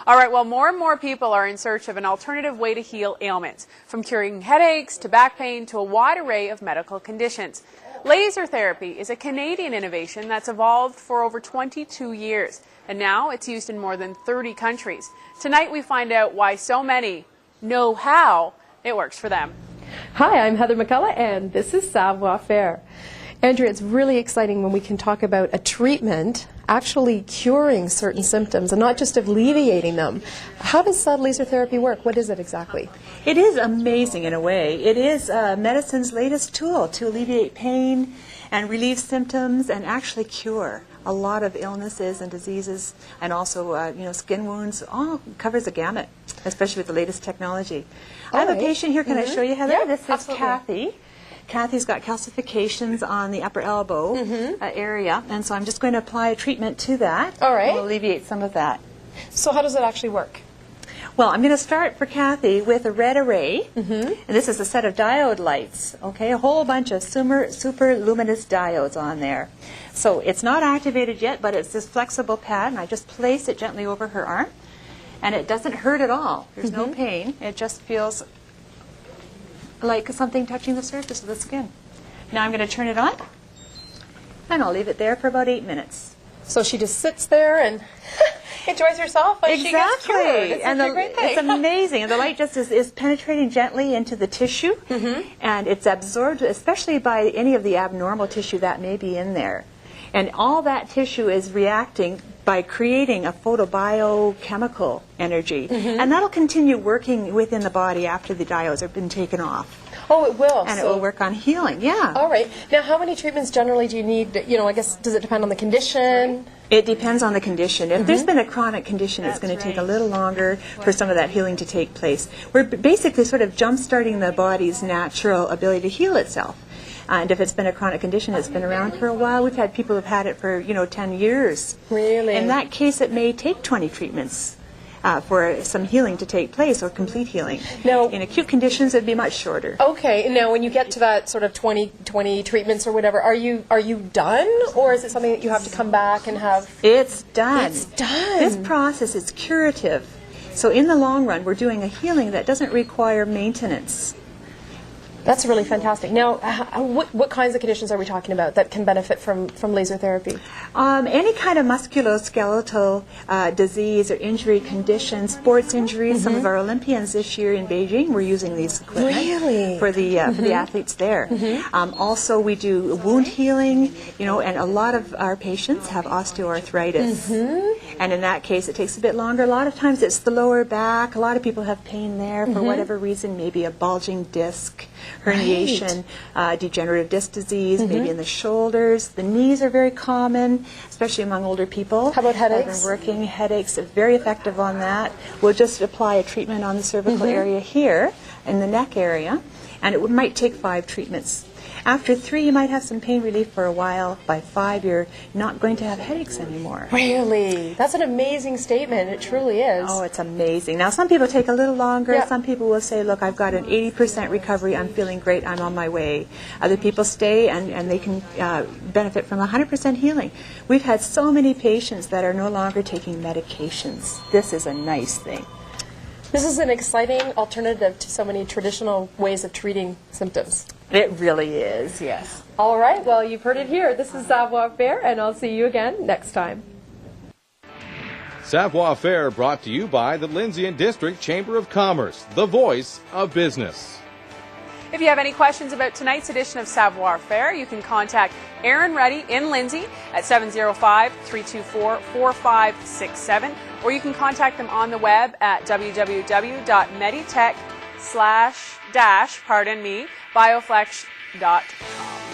All right, well, more and more people are in search of an alternative way to heal ailments, from curing headaches to back pain to a wide array of medical conditions. Laser therapy is a Canadian innovation that's evolved for over 22 years, and now it's used in more than 30 countries. Tonight we find out why so many know how it works for them. Hi, I'm Heather McCullough, and this is Savoir Faire. Andrea, it's really exciting when we can talk about a treatment actually curing certain symptoms and not just alleviating them. How does laser therapy work? What is it exactly? It is amazing in a way. It is medicine's latest tool to alleviate pain and relieve symptoms and actually cure a lot of illnesses and diseases, and also skin wounds. All covers the gamut, especially with the latest technology. I have a patient here. Can I show you, Heather? Yeah, this is absolutely. Kathy. Kathy's got calcifications on the upper elbow area, and so I'm just going to apply a treatment to that. All right. We'll alleviate some of that. So how does it actually work? Well, I'm going to start for Kathy with a red array, and this is a set of diode lights, okay, a whole bunch of super luminous diodes on there. So it's not activated yet, but it's this flexible pad, and I just place it gently over her arm, and it doesn't hurt at all. There's no pain. It just feels like something touching the surface of the skin. Now I'm going to turn it on, and I'll leave it there for about 8 minutes. So she just sits there and enjoys herself when she gets cured. It's and a great thing. It's amazing. And the light just is penetrating gently into the tissue, and it's absorbed, especially by any of the abnormal tissue that may be in there. And all that tissue is reacting by creating a photobiochemical energy. And that'll continue working within the body after the diodes have been taken off. Oh, it will. And it will work on healing, yeah. All right. Now, how many treatments generally do you need? I guess, does it depend on the condition? It depends on the condition. If there's been a chronic condition, it's going to take a little longer for some of that healing to take place. We're basically sort of jump-starting the body's natural ability to heal itself. And if it's been a chronic condition, it's been around for a while. We've had people who've had it for, 10 years. Really? In that case, it may take 20 treatments for some healing to take place, or complete healing. Now, in acute conditions, it'd be much shorter. Okay. Now, when you get to that sort of 20 treatments or whatever, are you done, or is it something that you have to come back and have? It's done. It's done. This process is curative. So in the long run, we're doing a healing that doesn't require maintenance. That's really fantastic. Now, what kinds of conditions are we talking about that can benefit from laser therapy? Any kind of musculoskeletal disease or injury condition, sports injuries. Some of our Olympians this year in Beijing were using these equipment for the athletes there. Also, we do wound healing, and a lot of our patients have osteoarthritis. And in that case, it takes a bit longer. A lot of times it's the lower back. A lot of people have pain there for whatever reason, maybe a bulging disc, herniation, degenerative disc disease, maybe in the shoulders. The knees are very common, especially among older people. How about headaches? I've been working headaches, are very effective on that. We'll just apply a treatment on the cervical area here, in the neck area, and it might take 5 treatments. After 3, you might have some pain relief for a while. By 5, you're not going to have headaches anymore. Really? That's an amazing statement. It truly is. Oh, it's amazing. Now, some people take a little longer. Yeah. Some people will say, look, I've got an 80% recovery. I'm feeling great. I'm on my way. Other people stay, and they can benefit from 100% healing. We've had so many patients that are no longer taking medications. This is a nice thing. This is an exciting alternative to so many traditional ways of treating symptoms. It really is, yes. All right, well, you've heard it here. This is Savoir Faire, and I'll see you again next time. Savoir Faire brought to you by the Lindsay and District Chamber of Commerce, the voice of business. If you have any questions about tonight's edition of Savoir Faire, you can contact Aaron Reddy in Lindsay at 705-324-4567, or you can contact them on the web at www.meditech/bioflex.com.